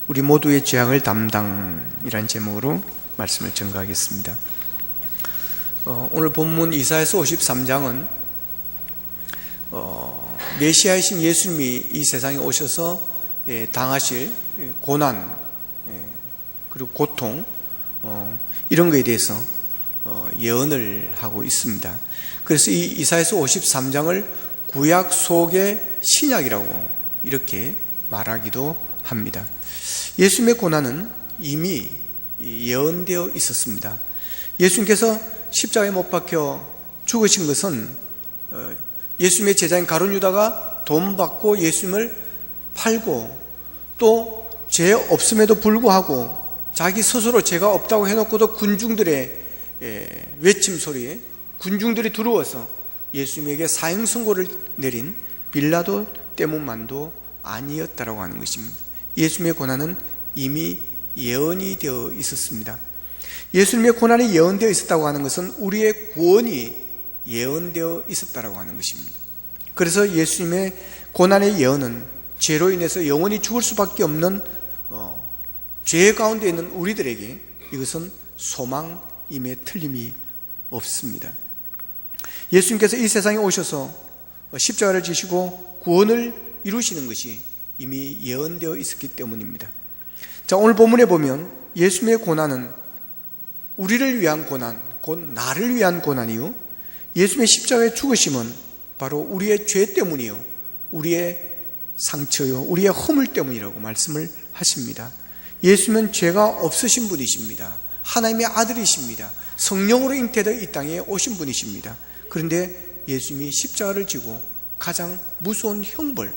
우리 모두의 죄악을 담당이라는 제목으로 말씀을 전가하겠습니다. 오늘 본문 이사야서 53장은 메시아이신 예수님이 이 세상에 오셔서 당하실 고난 그리고 고통 이런 것에 대해서 예언을 하고 있습니다. 그래서 이 이사야서 53장을 구약 속의 신약이라고 이렇게 말하기도 합니다. 예수님의 고난은 이미 예언되어 있었습니다. 예수님께서 십자가에 못 박혀 죽으신 것은 예수님의 제자인 가룟 유다가 돈 받고 예수님을 팔고 또 죄 없음에도 불구하고 자기 스스로 죄가 없다고 해놓고도 군중들의 외침 소리에 군중들이 두려워서 예수님에게 사형 선고를 내린 빌라도 때문만도 아니었다라고 하는 것입니다. 예수님의 고난은 이미 예언이 되어 있었습니다. 예수님의 고난이 예언되어 있었다고 하는 것은 우리의 구원이 예언되어 있었다라고 하는 것입니다. 그래서 예수님의 고난의 예언은 죄로 인해서 영원히 죽을 수밖에 없는 죄 가운데 있는 우리들에게 이것은 소망임에 틀림이 없습니다. 예수님께서 이 세상에 오셔서 십자가를 지시고 구원을 이루시는 것이 이미 예언되어 있었기 때문입니다. 자, 오늘 본문에 보면 예수님의 고난은 우리를 위한 고난, 곧 나를 위한 고난이요, 예수님의 십자가의 죽으심은 바로 우리의 죄 때문이요, 우리의 상처요, 우리의 허물 때문이라고 말씀을 하십니다. 예수님은 죄가 없으신 분이십니다. 하나님의 아들이십니다. 성령으로 잉태되어 이 땅에 오신 분이십니다. 그런데 예수님이 십자가를 지고 가장 무서운 형벌,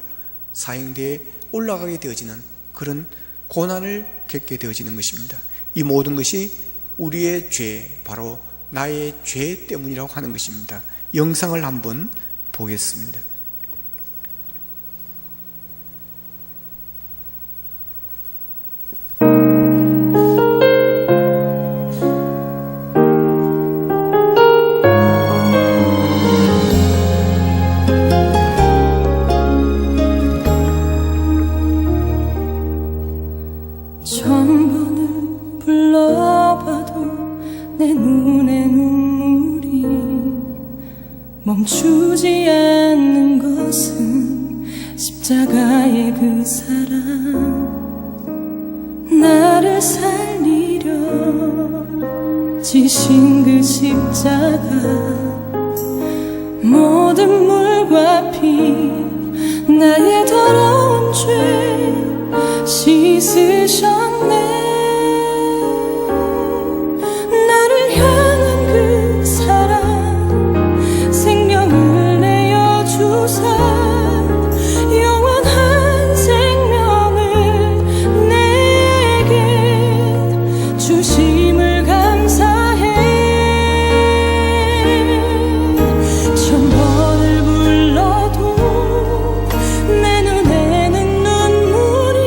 사형대에 올라가게 되어지는 그런 고난을 겪게 되어지는 것입니다. 이 모든 것이 우리의 죄, 바로 나의 죄 때문이라고 하는 것입니다. 영상을 한번 보겠습니다. 천번을 불러봐도 내 눈에 눈물이 멈추지 않는 것은 십자가의 그 사랑, 나를 살리려 지신 그 십자가, 모든 물과 피 나의 더러운 죄 씻으셨네. 나를 향한 그 사랑, 생명을 내어주사 영원한 생명을 내게 주심을 감사해. 천번을 불러도 내 눈에는 눈물이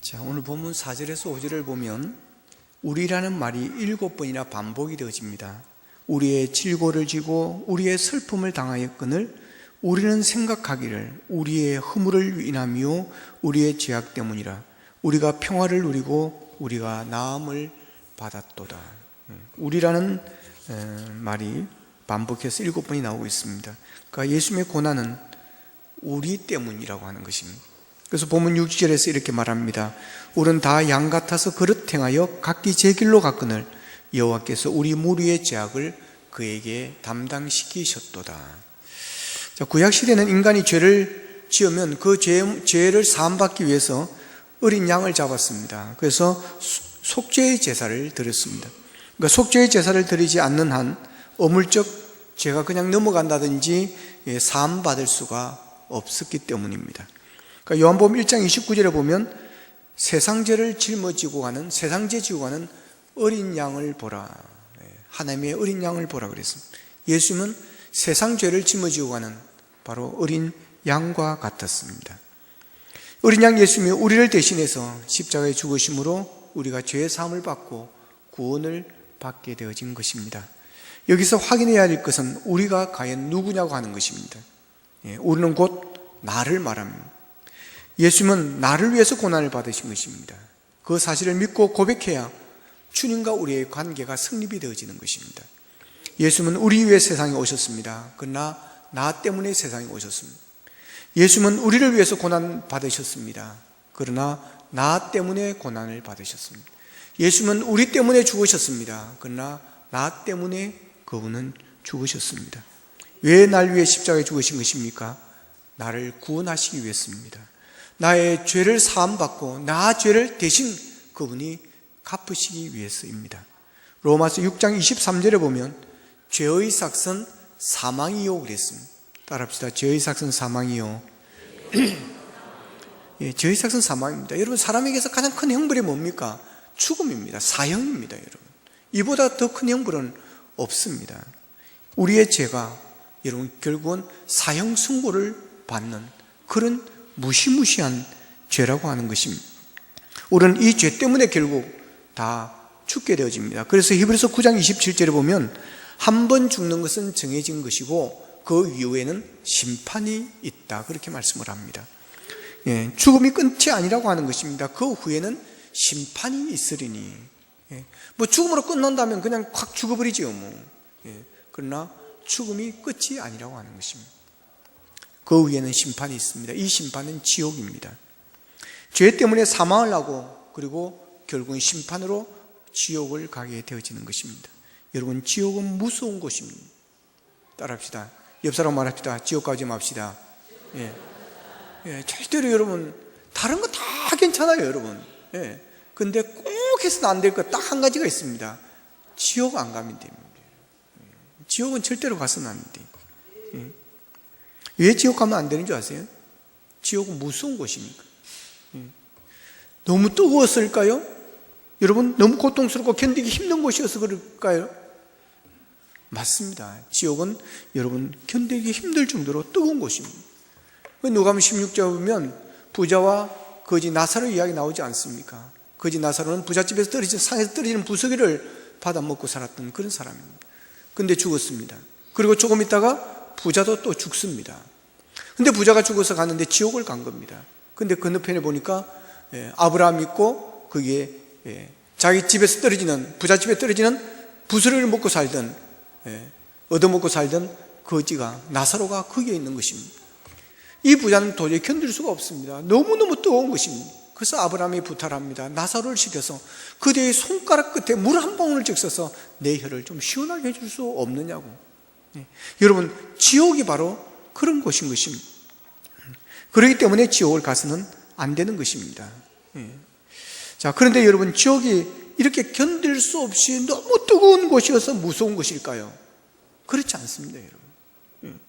자, 오늘 본문 4절에서 5절을 보면 우리라는 말이 7번이나 반복이 되어집니다. 우리의 질고를 지고 우리의 슬픔을 당하였거늘 우리는 생각하기를 우리의 허물을 인하며 우리의 죄악 때문이라. 우리가 평화를 누리고 우리가 나음을 받았도다. 우리라는 말이 반복해서 7번이 나오고 있습니다. 그러니까 예수님의 고난은 우리 때문이라고 하는 것입니다. 그래서 본문 6절에서 이렇게 말합니다. 우리는 다 양 같아서 그릇 행하여 각기 제 길로 갔거늘 여호와께서 우리 무리의 죄악을 그에게 담당시키셨도다. 자, 구약시대는 인간이 죄를 지으면 그 죄를 사함받기 위해서 어린 양을 잡았습니다. 그래서 속죄의 제사를 드렸습니다. 그러니까 속죄의 제사를 드리지 않는 한 어물적 죄가 그냥 넘어간다든지 사함받을 수가 없었기 때문입니다. 그러니까 요한복음 1장 29절에 보면 세상죄를 짊어지고 가는, 세상죄 지고 가는 어린 양을 보라. 하나님의 어린 양을 보라 그랬습니다. 예수님은 세상죄를 짊어지고 가는 바로 어린 양과 같았습니다. 어린 양 예수님이 우리를 대신해서 십자가에 죽으심으로 우리가 죄의 사함을 받고 구원을 받게 되어진 것입니다. 여기서 확인해야 할 것은 우리가 과연 누구냐고 하는 것입니다. 우리는 곧 나를 말합니다. 예수님은 나를 위해서 고난을 받으신 것입니다. 그 사실을 믿고 고백해야 주님과 우리의 관계가 성립이 되어지는 것입니다. 예수님은 우리 위해 세상에 오셨습니다. 그러나 나 때문에 세상에 오셨습니다. 예수님은 우리를 위해서 고난 받으셨습니다. 그러나 나 때문에 고난을 받으셨습니다. 예수님은 우리 때문에 죽으셨습니다. 그러나 나 때문에 그분은 죽으셨습니다. 왜 날 위해 십자가에 죽으신 것입니까? 나를 구원하시기 위해서입니다. 나의 죄를 사함받고 나 죄를 대신 그분이 갚으시기 위해서입니다. 로마서 6장 23절에 보면 죄의 삭은 사망이요 그랬습니다. 따라합시다. 죄의 삭은 사망이요. 예, 죄의 삭은 사망입니다. 여러분, 사람에게서 가장 큰 형벌이 뭡니까? 죽음입니다. 사형입니다. 여러분, 이보다 더 큰 형벌은 없습니다. 우리의 죄가 여러분 결국은 사형 승고를 받는 그런 무시무시한 죄라고 하는 것입니다. 우리는 이 죄 때문에 결국 다 죽게 되어집니다. 그래서 히브리서 9장 27절에 보면 한 번 죽는 것은 정해진 것이고 그 이후에는 심판이 있다, 그렇게 말씀을 합니다. 예, 죽음이 끝이 아니라고 하는 것입니다. 그 후에는 심판이 있으리니. 예, 뭐 죽음으로 끝난다면 그냥 확 죽어버리지요 뭐. 예, 그러나 죽음이 끝이 아니라고 하는 것입니다. 그 후에는 심판이 있습니다. 이 심판은 지옥입니다. 죄 때문에 사망을 하고 그리고 결국은 심판으로 지옥을 가게 되어지는 것입니다. 여러분, 지옥은 무서운 곳입니다. 따라합시다. 옆 사람 말합시다. 지옥 가지 맙시다. 예. 예, 절대로 여러분 다른 거 다 괜찮아요 여러분. 예. 근데 꼭 해서는 안 될 것 딱 한 가지가 있습니다. 지옥 안 가면 됩니다. 지옥은 절대로 가서는 안 돼요. 예. 왜 지옥 가면 안 되는 줄 아세요? 지옥은 무서운 곳이니까. 너무 뜨거웠을까요? 여러분, 너무 고통스럽고 견디기 힘든 곳이어서 그럴까요? 맞습니다. 지옥은 여러분 견디기 힘들 정도로 뜨거운 곳입니다. 누가복음 16장 보면 부자와 거지 나사로 이야기 나오지 않습니까? 거지 나사로는 부잣집에서 떨어진 상에서 떨어지는 부스러기를 받아 먹고 살았던 그런 사람입니다. 근데 죽었습니다. 그리고 조금 있다가 부자도 또 죽습니다. 근데 부자가 죽어서 갔는데 지옥을 간 겁니다. 근데 건너편에 보니까 아브라함 있고 거기에 자기 집에서 떨어지는, 부잣집에 떨어지는 부스러기를 먹고 살던, 얻어먹고 살던 거지가, 나사로가 거기에 있는 것입니다. 이 부자는 도저히 견딜 수가 없습니다. 너무너무 뜨거운 것입니다. 그래서 아브라함이 부탁합니다. 나사로를 시켜서 그대의 손가락 끝에 물 한 방울을 적셔서 내 혀를 좀 시원하게 해줄 수 없느냐고. 여러분, 지옥이 바로 그런 곳인 것입니다. 그렇기 때문에 지옥을 가서는 안 되는 것입니다. 자, 그런데 여러분, 지옥이 이렇게 견딜 수 없이 너무 뜨거운 곳이어서 무서운 것일까요? 그렇지 않습니다, 여러분.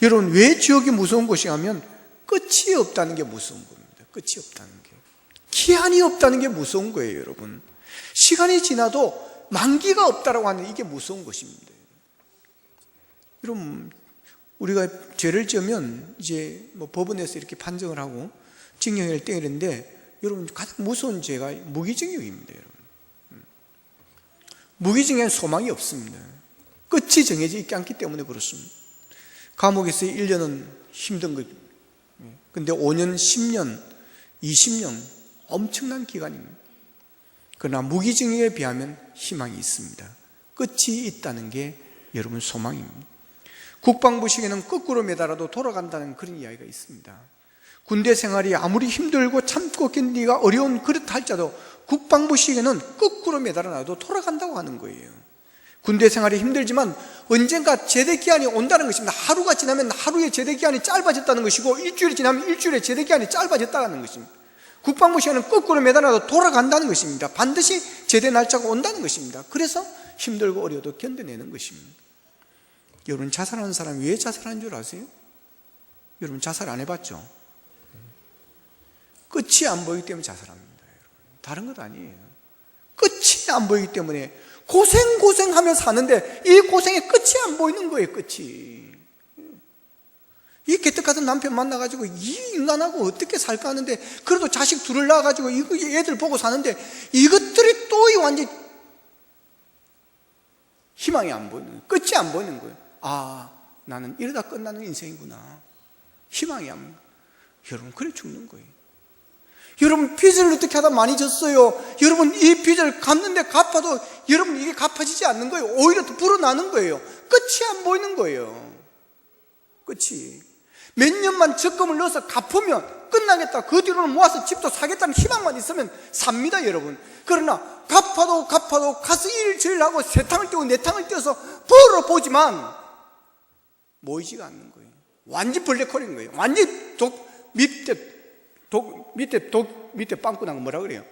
여러분, 왜 지옥이 무서운 곳이냐면 끝이 없다는 게 무서운 겁니다. 끝이 없다는 게. 기한이 없다는 게 무서운 거예요, 여러분. 시간이 지나도 만기가 없다라고 하는 이게 무서운 것입니다. 여러분, 우리가 죄를 지으면 이제 뭐 법원에서 이렇게 판정을 하고 징역을 때리는데 여러분 가장 무서운 죄가 무기징역입니다. 여러분, 무기징역에는 소망이 없습니다. 끝이 정해져 있지 않기 때문에 그렇습니다. 감옥에서 1년은 힘든 거죠. 근데 5년, 10년, 20년 엄청난 기간입니다. 그러나 무기징역에 비하면 희망이 있습니다. 끝이 있다는 게 여러분 소망입니다. 국방부 시계는 거꾸로 매달아도 돌아간다는 그런 이야기가 있습니다. 군대 생활이 아무리 힘들고 참고 견디기가 어려운 그렇다 할지라도 국방부 시계는 거꾸로 매달아놔도 돌아간다고 하는 거예요. 군대 생활이 힘들지만 언젠가 제대기한이 온다는 것입니다. 하루가 지나면 하루의 제대기한이 짧아졌다는 것이고 일주일이 지나면 일주일의 제대기한이 짧아졌다는 것입니다. 국방부 시계는 거꾸로 매달아도 돌아간다는 것입니다. 반드시 제대 날짜가 온다는 것입니다. 그래서 힘들고 어려워도 견뎌내는 것입니다. 여러분, 자살하는 사람이 왜 자살하는 줄 아세요? 여러분, 자살 안 해봤죠? 끝이 안 보이기 때문에 자살합니다. 여러분, 다른 것 아니에요. 끝이 안 보이기 때문에 고생하며 사는데 이 고생의 끝이 안 보이는 거예요. 끝이. 이 개떡 같은 남편 만나가지고 이 인간하고 어떻게 살까 하는데, 그래도 자식 둘을 낳아가지고 이거 애들 보고 사는데 이것들이 또 이 완전 희망이 안 보이는 거예요. 끝이 안 보이는 거예요. 아, 나는 이러다 끝나는 인생이구나. 희망이 안 보이는 거예요. 여러분, 그래 죽는 거예요. 여러분, 빚을 어떻게 하다 많이 졌어요. 여러분, 이 빚을 갚는데 갚아도 여러분 이게 갚아지지 않는 거예요. 오히려 더 불어나는 거예요. 끝이 안 보이는 거예요. 끝이. 몇 년만 적금을 넣어서 갚으면 끝나겠다, 그 뒤로는 모아서 집도 사겠다는 희망만 있으면 삽니다, 여러분. 그러나 갚아도 가서 일주일 하고 세 탕을 떼고 네 탕을 떼어서 벌어보지만 모이지가 않는 거예요. 완전 벌레콜인 거예요. 완전 밑에 빵꾸난 뭐라 그래요?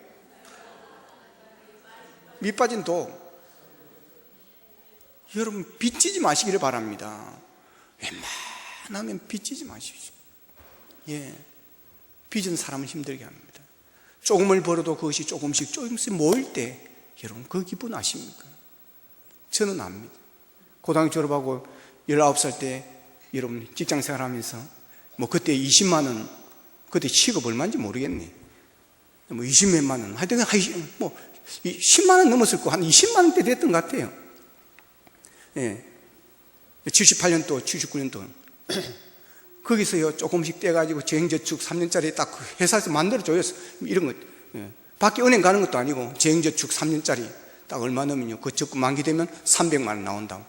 밑 빠진 독. 여러분, 빚지지 마시기를 바랍니다. 웬만하면 빚지지 마십시오. 예, 빚은 사람을 힘들게 합니다. 조금을 벌어도 그것이 조금씩 모일 때 여러분, 그 기분 아십니까? 저는 압니다. 고등학교 졸업하고 19살 때 여러분 직장생활 하면서 뭐 그때 20만 원, 그때 시급 얼마인지 모르겠네. 뭐 20몇만 원, 하여튼 뭐 10만 원 넘었을 거, 한 20만 원대 됐던 것 같아요. 예, 78년도, 79년도 거기서요 조금씩 떼가지고 재행저축 3년짜리 딱 회사에서 만들어줘요. 이런 거. 예. 밖에 은행 가는 것도 아니고 재행저축 3년짜리 딱 얼마 넣으면요, 그 적금 만기되면 300만 원 나온다고.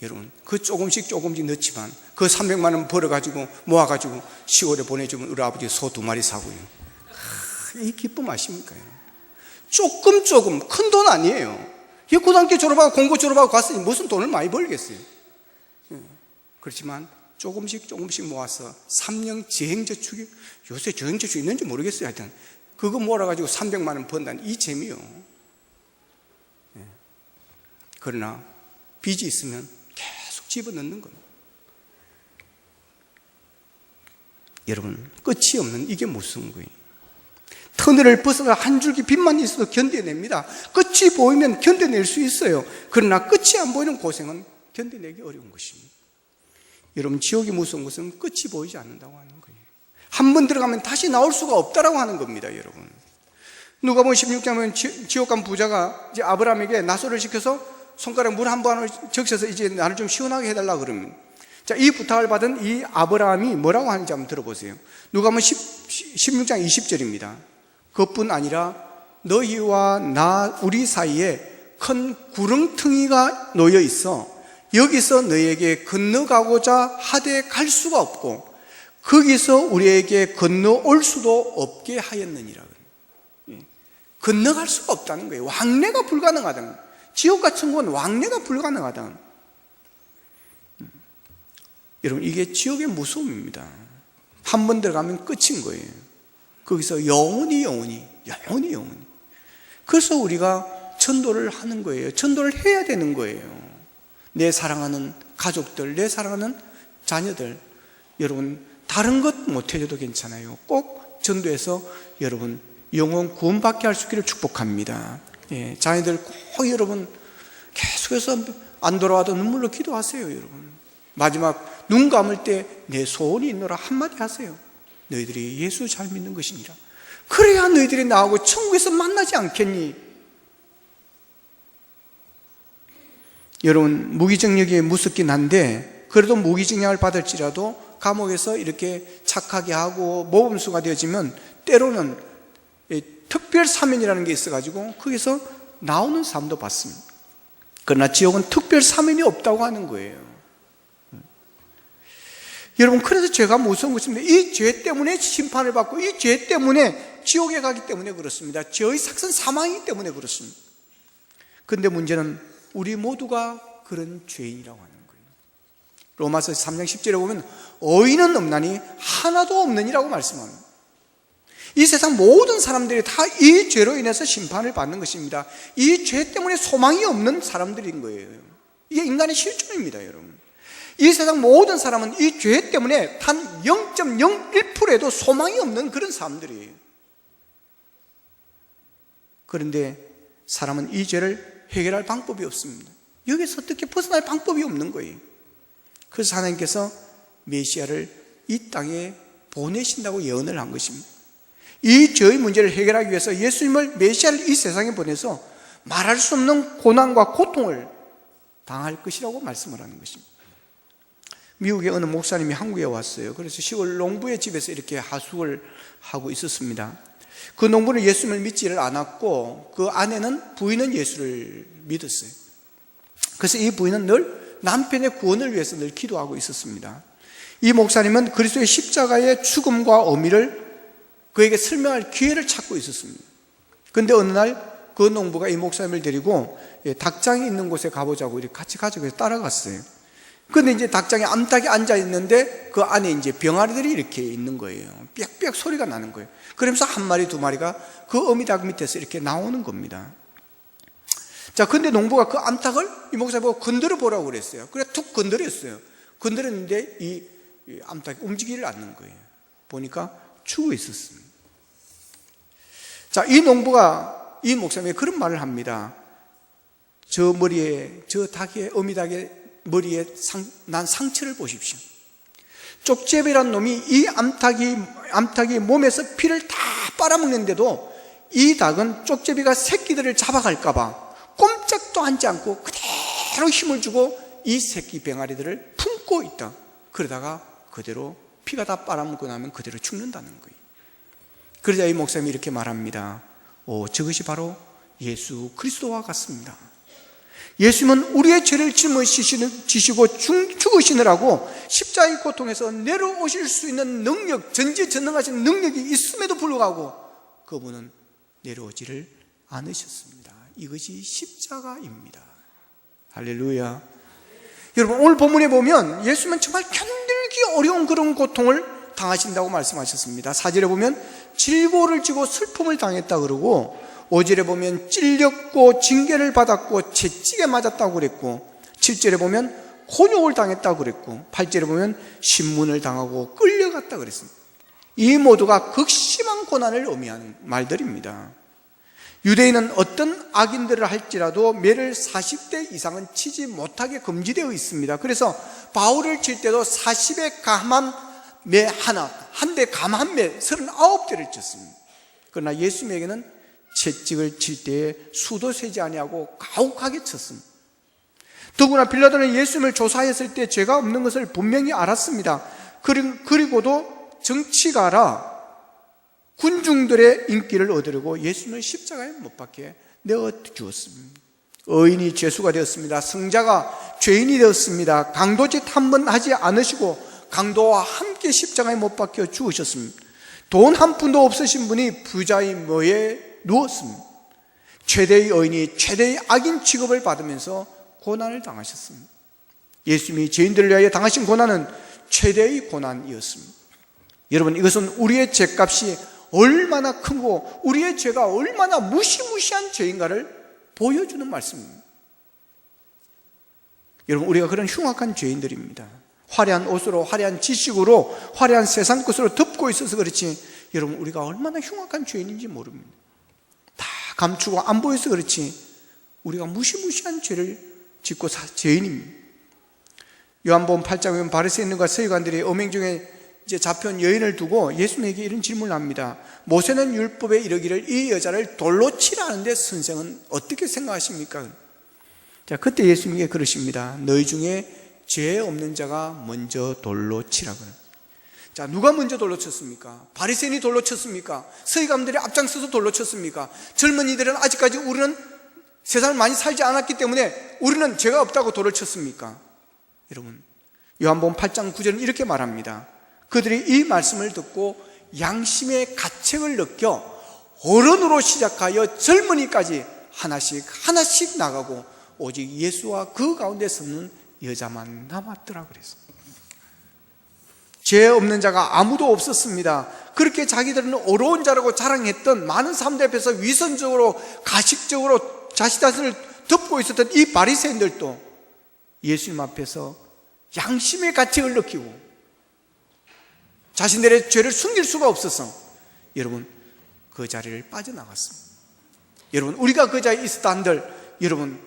여러분, 그 조금씩 넣지만 그 300만 원 벌어가지고 모아가지고 10월에 보내주면 우리 아버지 소 2마리 사고요. 이 기쁨 아십니까? 조금 큰 돈 아니에요. 이 고등학교 졸업하고 공고 졸업하고 갔으니 무슨 돈을 많이 벌겠어요. 그렇지만 조금씩 모아서 3년 재행저축이, 요새 재행저축 있는지 모르겠어요. 하여튼 그거 몰아가지고 300만 원 번다는 이 재미요. 그러나 빚이 있으면 계속 집어넣는 겁니다. 여러분, 끝이 없는 이게 무슨 거예요? 터널을 벗어나 한 줄기 빛만 있어도 견뎌냅니다. 끝이 보이면 견뎌낼 수 있어요. 그러나 끝이 안 보이는 고생은 견뎌내기 어려운 것입니다. 여러분, 지옥이 무서운 것은 끝이 보이지 않는다고 하는 거예요. 한 번 들어가면 다시 나올 수가 없다라고 하는 겁니다, 여러분. 누가복음 16장에 보면 지옥 간 부자가 이제 아브라함에게 나소를 시켜서 손가락 물 한 번을 적셔서 이제 나를 좀 시원하게 해달라 그러면, 자, 이 부탁을 받은 이 아브라함이 뭐라고 하는지 한번 들어보세요. 누가복음 16장 20절입니다. 그뿐 아니라 너희와 우리 사이에 큰 구렁텅이가 놓여 있어 여기서 너희에게 건너가고자 하되 갈 수가 없고 거기서 우리에게 건너올 수도 없게 하였느니라. 건너갈 수가 없다는 거예요. 왕래가 불가능하다는 거예요. 지옥과 천국은 왕래가 불가능하다. 여러분, 이게 지옥의 무서움입니다. 한 번 들어가면 끝인 거예요. 거기서 영원히. 그래서 우리가 전도를 하는 거예요. 전도를 해야 되는 거예요. 내 사랑하는 가족들, 내 사랑하는 자녀들, 여러분, 다른 것 못해줘도 괜찮아요. 꼭 전도해서 여러분 영혼 구원받게 할 수 있기를 축복합니다. 예, 자녀들 꼭 여러분 계속해서 안 돌아와도 눈물로 기도하세요. 여러분, 마지막 눈 감을 때 내 소원이 있노라 한마디 하세요. 너희들이 예수 잘 믿는 것이니라. 그래야 너희들이 나하고 천국에서 만나지 않겠니? 여러분, 무기징역이 무섭긴 한데 그래도 무기징역을 받을지라도 감옥에서 이렇게 착하게 하고 모범수가 되어지면 때로는 특별 사면이라는 게 있어가지고 거기서 나오는 사람도 봤습니다. 그러나 지옥은 특별 사면이 없다고 하는 거예요. 여러분, 그래서 죄가 무서운 것입니다. 이 죄 때문에 심판을 받고 이 죄 때문에 지옥에 가기 때문에 그렇습니다. 죄의 삭은 사망이기 때문에 그렇습니다. 그런데 문제는 우리 모두가 그런 죄인이라고 하는 거예요. 로마서 3장 10절에 보면 의인은 없나니 하나도 없느니라고 말씀합니다. 이 세상 모든 사람들이 다 이 죄로 인해서 심판을 받는 것입니다. 이 죄 때문에 소망이 없는 사람들인 거예요. 이게 인간의 실존입니다, 여러분. 이 세상 모든 사람은 이 죄 때문에 단 0.01%에도 소망이 없는 그런 사람들이에요. 그런데 사람은 이 죄를 해결할 방법이 없습니다. 여기서 어떻게 벗어날 방법이 없는 거예요. 그래서 하나님께서 메시아를 이 땅에 보내신다고 예언을 한 것입니다. 이 죄의 문제를 해결하기 위해서 예수님을, 메시아를 이 세상에 보내서 말할 수 없는 고난과 고통을 당할 것이라고 말씀을 하는 것입니다. 미국의 어느 목사님이 한국에 왔어요. 그래서 시골 농부의 집에서 이렇게 하숙을 하고 있었습니다. 그 농부는 예수님을 믿지를 않았고 그 아내는, 부인은 예수를 믿었어요. 그래서 이 부인은 늘 남편의 구원을 위해서 늘 기도하고 있었습니다. 이 목사님은 그리스도의 십자가의 죽음과 의미를 그에게 설명할 기회를 찾고 있었습니다. 그런데 어느 날 그 농부가 이 목사님을 데리고 닭장이 있는 곳에 가보자고 이렇게 같이 가지고 따라갔어요. 그런데 이제 닭장에 암탉이 앉아 있는데 그 안에 이제 병아리들이 이렇게 있는 거예요. 빽빽 소리가 나는 거예요. 그러면서 한 마리 두 마리가 그 어미닭 밑에서 이렇게 나오는 겁니다. 자, 근데 농부가 그 암탉을 이 목사님 보고 건드려 보라고 그랬어요. 그래 툭 건드렸어요. 건드렸는데 이 암탉이 움직이질 않는 거예요. 보니까 죽어 있었습니다. 자, 이 농부가 이 목사님이 그런 말을 합니다. 저 머리에, 저 닭의, 어미닭의 머리에 난 상처를 보십시오. 쪽제비란 놈이 이 암탉이 몸에서 피를 다 빨아먹는데도 이 닭은 쪽제비가 새끼들을 잡아갈까봐 꼼짝도 하지 않고 그대로 힘을 주고 이 새끼 병아리들을 품고 있다. 그러다가 그대로 피가 다 빨아먹고 나면 그대로 죽는다는 거예요. 그러자 이 목사님이 이렇게 말합니다. 저것이 바로 예수 그리스도와 같습니다. 예수님은 우리의 죄를 짊어지시고 죽으시느라고 십자가의 고통에서 내려오실 수 있는 능력, 전지전능하신 능력이 있음에도 불구하고 그분은 내려오지를 않으셨습니다. 이것이 십자가입니다. 할렐루야. 여러분, 오늘 본문에 보면 예수님은 정말 견딜기 어려운 그런 고통을 당하신다고 말씀하셨습니다. 4절에 보면 질고를 지고 슬픔을 당했다 그러고 5절에 보면 찔렸고 징계를 받았고 채찍에 맞았다고 그랬고 7절에 보면 곤욕을 당했다고 그랬고 8절에 보면 신문을 당하고 끌려갔다고 그랬습니다. 이 모두가 극심한 고난을 의미하는 말들입니다. 유대인은 어떤 악인들을 할지라도 매를 40대 이상은 치지 못하게 금지되어 있습니다. 그래서 바울을 칠 때도 40에 감한 매 하나, 한 대 감한 매 39대를 쳤습니다. 그러나 예수님에게는 채찍을 칠 때에 수도 세지 아니하고 가혹하게 쳤습니다. 더구나 빌라도는 예수님을 조사했을 때 죄가 없는 것을 분명히 알았습니다. 그리고도 정치가라 군중들의 인기를 얻으려고 예수님을 십자가에 못 박혀 내어 주었습니다. 의인이 죄수가 되었습니다. 승자가 죄인이 되었습니다. 강도짓 한 번 하지 않으시고 강도와 함께 십자가에 못 박혀 죽으셨습니다. 돈 한 푼도 없으신 분이 부자의 묘에 누웠습니다. 최대의 의인이 최대의 악인 취급을 받으면서 고난을 당하셨습니다. 예수님이 죄인들을 위하여 당하신 고난은 최대의 고난이었습니다. 여러분, 이것은 우리의 죄값이 얼마나 크고 우리의 죄가 얼마나 무시무시한 죄인가를 보여주는 말씀입니다. 여러분, 우리가 그런 흉악한 죄인들입니다. 화려한 옷으로, 화려한 지식으로, 화려한 세상 것으로 덮고 있어서 그렇지 여러분, 우리가 얼마나 흉악한 죄인인지 모릅니다. 다 감추고 안 보여서 그렇지 우리가 무시무시한 죄를 짓고 죄인입니다. 요한복음 8장에 보면 바리새인과 서기관들이 음행 중에 이제 잡혀온 여인을 두고 예수님에게 이런 질문을 합니다. 모세는 율법에 이르기를 이 여자를 돌로 치라는데 선생은 어떻게 생각하십니까? 자, 그때 예수님께 그러십니다. 너희 중에 죄 없는 자가 먼저 돌로 치라고요. 자, 누가 먼저 돌로 쳤습니까? 바리새인이 돌로 쳤습니까? 서기관들이 앞장서서 돌로 쳤습니까? 젊은이들은 아직까지 우리는 세상을 많이 살지 않았기 때문에 우리는 죄가 없다고 돌을 쳤습니까? 여러분, 요한복음 8장 9절은 이렇게 말합니다. 그들이 이 말씀을 듣고 양심의 가책을 느껴 어른으로 시작하여 젊은이까지 하나씩 나가고 오직 예수와 그 가운데 서는 여자만 남았더라 그랬어요. 죄 없는 자가 아무도 없었습니다. 그렇게 자기들은 어려운 자라고 자랑했던 많은 사람들 앞에서 위선적으로 가식적으로 자신 자신을 덮고 있었던 이 바리새인들도 예수님 앞에서 양심의 가책을 느끼고 자신들의 죄를 숨길 수가 없어서 여러분 그 자리를 빠져나갔습니다. 여러분, 우리가 그 자리에 있었다 한들 여러분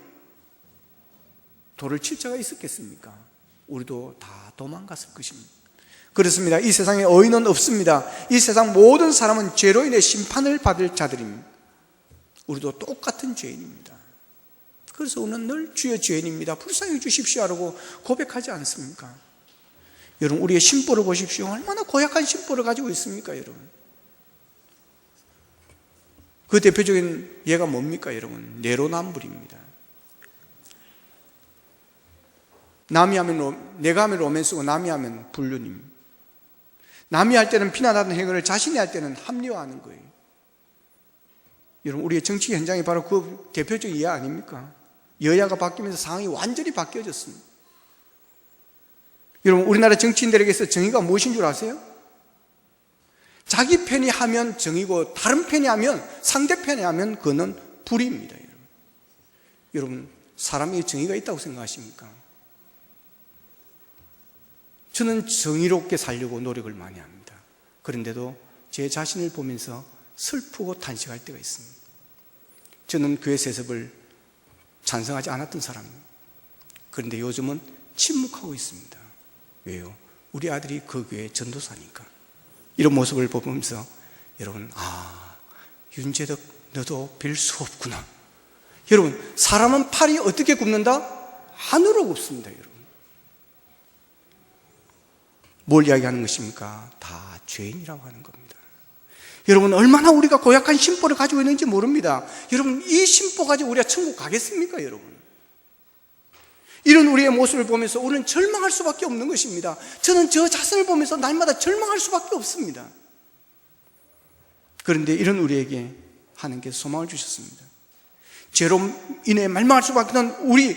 돌을 칠 자가 있었겠습니까? 우리도 다 도망갔을 것입니다. 그렇습니다. 이 세상에 의인은 없습니다. 이 세상 모든 사람은 죄로 인해 심판을 받을 자들입니다. 우리도 똑같은 죄인입니다. 그래서 우리는 늘 주여 죄인입니다, 불쌍히 주십시오 하고 고백하지 않습니까? 여러분, 우리의 심보를 보십시오. 얼마나 고약한 심보를 가지고 있습니까, 여러분? 그 대표적인 예가 뭡니까, 여러분? 내로남불입니다. 남이 하면 내가 하면 로맨스고 남이 하면 불륜입니다. 남이 할 때는 비난하는 행위를 자신이 할 때는 합리화하는 거예요. 여러분, 우리의 정치 현장이 바로 그 대표적인 예 아닙니까? 여야가 바뀌면서 상황이 완전히 바뀌어졌습니다. 여러분, 우리나라 정치인들에게서 정의가 무엇인 줄 아세요? 자기 편이 하면 정의고 다른 편이 하면, 상대편이 하면 그거는 불의입니다. 여러분, 사람이 정의가 있다고 생각하십니까? 저는 정의롭게 살려고 노력을 많이 합니다. 그런데도 제 자신을 보면서 슬프고 탄식할 때가 있습니다. 저는 교회 세습을 찬성하지 않았던 사람입니다. 그런데 요즘은 침묵하고 있습니다. 왜요? 우리 아들이 그 교회 전도사니까. 이런 모습을 보면서 여러분, 윤재덕 너도 별 수 없구나. 여러분, 사람은 팔이 어떻게 굽는다? 하늘로 굽습니다. 여러분, 뭘 이야기하는 것입니까? 다 죄인이라고 하는 겁니다. 여러분, 얼마나 우리가 고약한 심보를 가지고 있는지 모릅니다. 여러분, 이 심보 가지고 우리가 천국 가겠습니까, 여러분? 이런 우리의 모습을 보면서 우리는 절망할 수밖에 없는 것입니다. 저는 저 자신을 보면서 날마다 절망할 수밖에 없습니다. 그런데 이런 우리에게 하나님께서 소망을 주셨습니다. 죄로 인해 멸망할 수밖에 없는 우리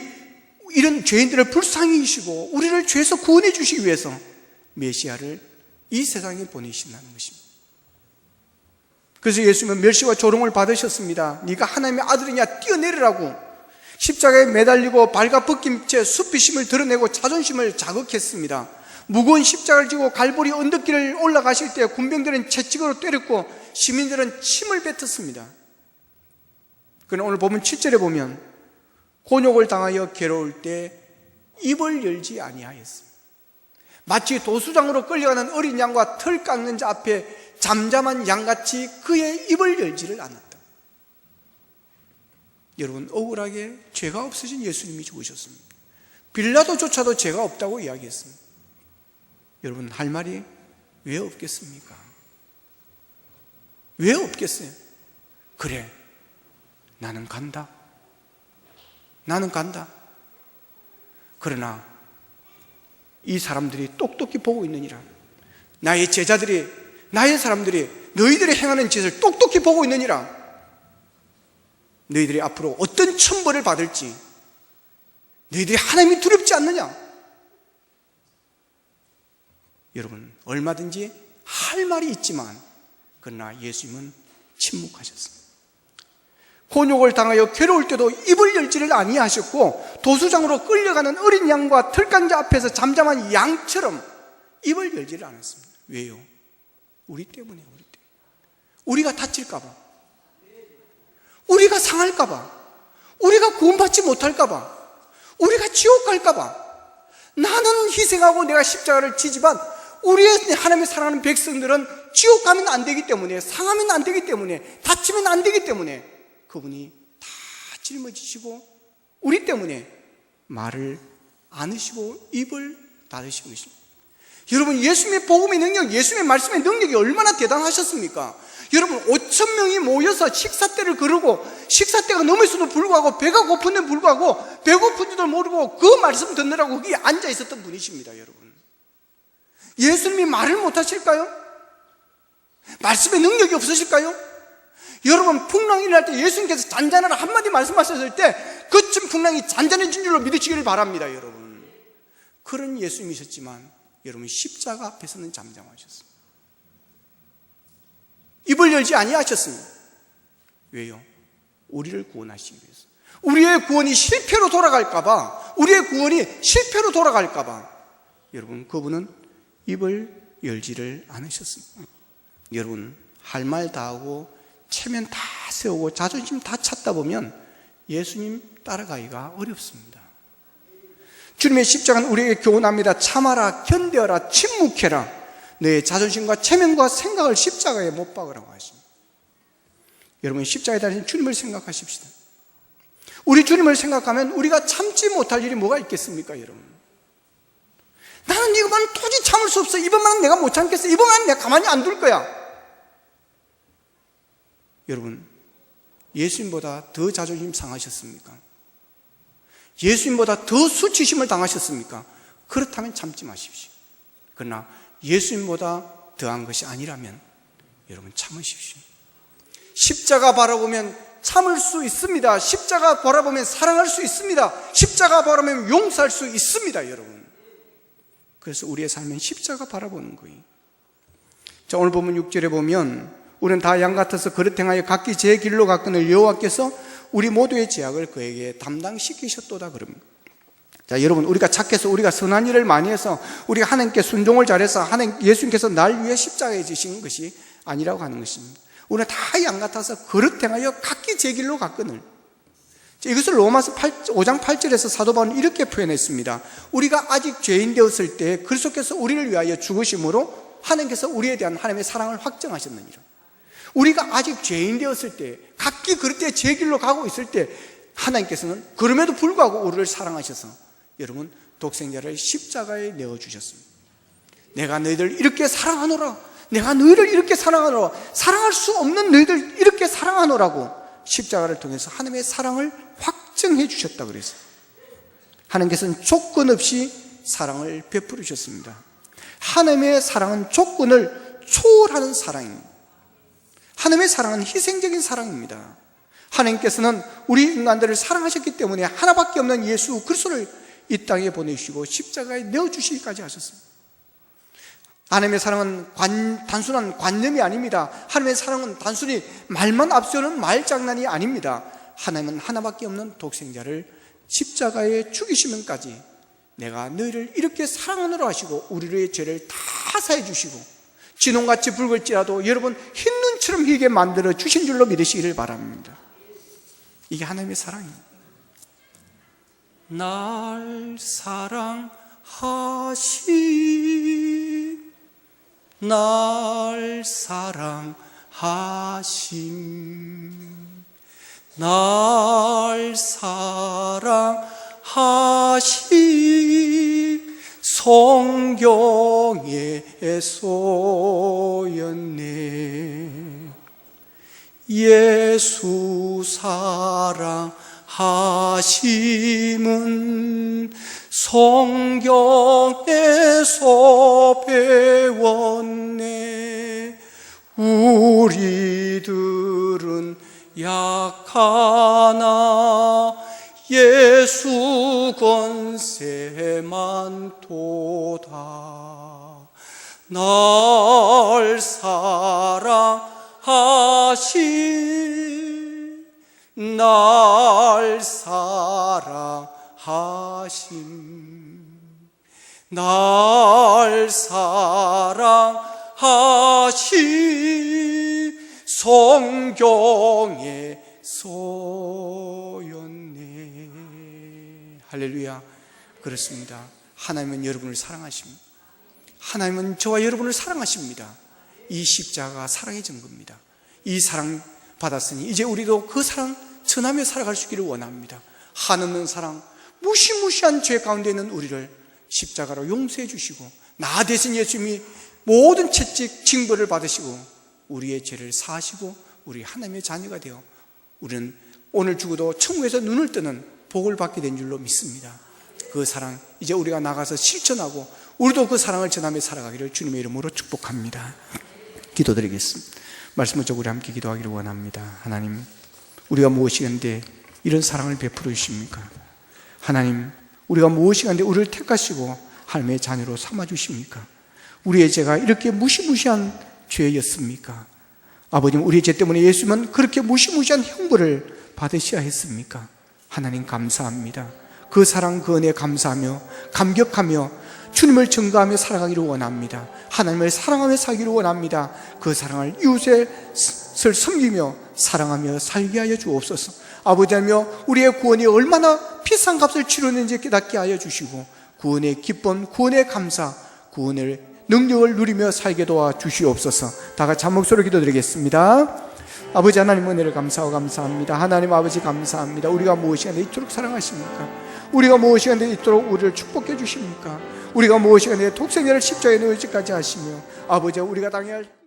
이런 죄인들을 불쌍히 여기시고 우리를 죄에서 구원해 주시기 위해서 메시아를 이 세상에 보내신다는 것입니다. 그래서 예수님은 멸시와 조롱을 받으셨습니다. 네가 하나님의 아들이냐, 뛰어내리라고. 십자가에 매달리고 발과 벗긴 채 수피심을 드러내고 자존심을 자극했습니다. 무거운 십자가를 지고 갈보리 언덕길을 올라가실 때 군병들은 채찍으로 때렸고 시민들은 침을 뱉었습니다. 그러나 오늘 보면 7절에 보면 곤욕을 당하여 괴로울 때 입을 열지 아니하였습니다. 마치 도수장으로 끌려가는 어린 양과 털 깎는 자 앞에 잠잠한 양같이 그의 입을 열지를 않았다. 여러분, 억울하게 죄가 없으신 예수님이 죽으셨습니다. 빌라도조차도 죄가 없다고 이야기했습니다. 여러분, 할 말이 왜 없겠습니까? 왜 없겠어요? 그래, 나는 간다. 나는 간다. 그러나 이 사람들이 똑똑히 보고 있느니라. 나의 제자들이, 나의 사람들이 너희들이 행하는 짓을 똑똑히 보고 있느니라. 너희들이 앞으로 어떤 천벌을 받을지 너희들이 하나님이 두렵지 않느냐? 여러분, 얼마든지 할 말이 있지만 그러나 예수님은 침묵하셨습니다. 곤욕을 당하여 괴로울 때도 입을 열지를 아니하셨고 도수장으로 끌려가는 어린 양과 털간자 앞에서 잠잠한 양처럼 입을 열지를 않았습니다. 왜요? 우리 때문에. 우리가 다칠까 봐, 우리가 상할까 봐, 우리가 구원받지 못할까 봐, 우리가 지옥 갈까 봐. 나는 희생하고 내가 십자가를 지지만 우리의 하나님의 사랑하는 백성들은 지옥 가면 안 되기 때문에, 상하면 안 되기 때문에, 다치면 안 되기 때문에 그분이 다 짊어지시고 우리 때문에 말을 안 하시고 입을 닫으신 것입니다. 여러분, 예수님의 복음의 능력, 예수님의 말씀의 능력이 얼마나 대단하셨습니까? 여러분, 5,000명이 모여서 식사 때를 거르고 식사 때가 넘었어도 불구하고 배가 고픈데도 불구하고 배고픈 줄도 모르고 그 말씀 듣느라고 거기에 앉아 있었던 분이십니다. 여러분, 예수님이 말을 못하실까요? 말씀의 능력이 없으실까요? 여러분, 풍랑이 일어날 때 예수님께서 잔잔하라 한마디 말씀하셨을 때 그쯤 풍랑이 잔잔해진 줄로 믿으시기를 바랍니다. 여러분, 그런 예수님이셨지만 여러분, 십자가 앞에서는 잠잠하셨습니다. 입을 열지 아니하셨습니다. 왜요? 우리를 구원하시기 위해서. 우리의 구원이 실패로 돌아갈까봐, 우리의 구원이 실패로 돌아갈까봐 여러분, 그분은 입을 열지를 않으셨습니다. 여러분, 할 말 다 하고 체면 다 세우고 자존심 다 찾다 보면 예수님 따라가기가 어렵습니다. 주님의 십자가는 우리에게 교훈합니다. 참아라, 견뎌라, 침묵해라. 내 자존심과 체면과 생각을 십자가에 못 박으라고 하십니다. 여러분, 십자가에 달린 주님을 생각하십시다. 우리 주님을 생각하면 우리가 참지 못할 일이 뭐가 있겠습니까? 여러분, 나는 이것만 도저히 참을 수 없어. 이번만은 내가 못 참겠어. 이번만은 내가 가만히 안 둘 거야. 여러분, 예수님보다 더 자존심 상하셨습니까? 예수님보다 더 수치심을 당하셨습니까? 그렇다면 참지 마십시오. 그러나 예수님보다 더한 것이 아니라면 여러분, 참으십시오. 십자가 바라보면 참을 수 있습니다. 십자가 바라보면 사랑할 수 있습니다. 십자가 바라보면 용서할 수 있습니다. 여러분, 그래서 우리의 삶은 십자가 바라보는 거예요. 자, 오늘 보면 6절에 보면 우리는 다 양 같아서 그릇 행하여 각기 제 길로 갔거늘 여호와께서 우리 모두의 죄악을 그에게 담당시키셨도다 그럽니다. 자, 여러분, 우리가 착해서 우리가 선한 일을 많이 해서 우리가 하나님께 순종을 잘해서 예수님께서 날 위해 십자가에 지신 것이 아니라고 하는 것입니다. 우리는 다 양 같아서 그릇 행하여 각기 제 길로 갔거늘. 이것을 로마서 5장 8절에서 사도 바울은 이렇게 표현했습니다. 우리가 아직 죄인 되었을 때 그리스도께서 우리를 위하여 죽으심으로 하나님께서 우리에 대한 하나님의 사랑을 확정하셨느니라. 우리가 아직 죄인 되었을 때, 각기 그릇에 제 길로 가고 있을 때 하나님께서는 그럼에도 불구하고 우리를 사랑하셔서 여러분, 독생자를 십자가에 내어주셨습니다. 내가 너희들 이렇게 사랑하노라, 내가 너희를 이렇게 사랑하노라, 사랑할 수 없는 너희들 이렇게 사랑하노라고 십자가를 통해서 하나님의 사랑을 확정해 주셨다 그랬어요. 하나님께서는 조건 없이 사랑을 베풀어 주셨습니다. 하나님의 사랑은 조건을 초월하는 사랑입니다. 하나님의 사랑은 희생적인 사랑입니다. 하나님께서는 우리 인간들을 사랑하셨기 때문에 하나밖에 없는 예수 그리스도를 이 땅에 보내주시고 십자가에 내어주시기까지 하셨습니다. 하나님의 사랑은 단순한 관념이 아닙니다. 하나님의 사랑은 단순히 말만 앞세우는 말장난이 아닙니다. 하나님은 하나밖에 없는 독생자를 십자가에 죽이시면까지 내가 너희를 이렇게 사랑하노라 하시고 우리의 죄를 다 사해 주시고 진홍같이 붉을지라도 여러분 흰 눈처럼 희게 만들어 주신 줄로 믿으시기를 바랍니다. 이게 하나님의 사랑입니다. 날 사랑하심, 날 사랑하심, 날 사랑하심, 성경에 쏘였네. 예수 사랑하심은 성경에서 배웠네. 우리들은 약하나 예수 권세만 도다. 날 사랑하심, 날 사랑하심, 날 사랑하심, 성경에 쏘였네. 할렐루야. 그렇습니다. 하나님은 여러분을 사랑하십니다. 하나님은 저와 여러분을 사랑하십니다. 이 십자가가 사랑의 증거입니다. 이 사랑 받았으니 이제 우리도 그 사랑 전하며 살아갈 수 있기를 원합니다. 한없는 사랑, 무시무시한 죄 가운데 있는 우리를 십자가로 용서해 주시고 나 대신 예수님이 모든 채찍 징벌을 받으시고 우리의 죄를 사하시고 우리 하나님의 자녀가 되어 우리는 오늘 죽어도 천국에서 눈을 뜨는 복을 받게 된 줄로 믿습니다. 그 사랑 이제 우리가 나가서 실천하고 우리도 그 사랑을 전하며 살아가기를 주님의 이름으로 축복합니다. 기도드리겠습니다. 말씀을 좀 우리 함께 기도하기를 원합니다. 하나님, 우리가 무엇이건데 이런 사랑을 베풀어 주십니까? 하나님, 우리가 무엇이건데 우리를 택하시고 하나님의 자녀로 삼아 주십니까? 우리의 죄가 이렇게 무시무시한 죄였습니까? 아버님, 우리의 죄 때문에 예수님은 그렇게 무시무시한 형벌을 받으셔야 했습니까? 하나님 감사합니다. 그 사랑 그 은혜 감사하며 감격하며 주님을 증거하며 살아가기를 원합니다. 하나님을 사랑하며 살기를 원합니다. 그 사랑을 이웃을 섬기며 사랑하며 살게 하여 주옵소서. 아버지 하며 우리의 구원이 얼마나 비싼 값을 치르는지 깨닫게 하여 주시고 구원의 기쁨, 구원의 감사, 구원의 능력을 누리며 살게 도와 주시옵소서. 다 같이 한 목소리로 기도드리겠습니다. 아버지 하나님 은혜를 감사하고 감사합니다. 하나님 아버지 감사합니다. 우리가 무엇이간데 이토록 사랑하십니까? 우리가 무엇이간데 이토록 우리를 축복해 주십니까? 우리가 무엇이간데 독생자를 십자가에 놓여지까지 하시며 아버지 우리가 당해야 할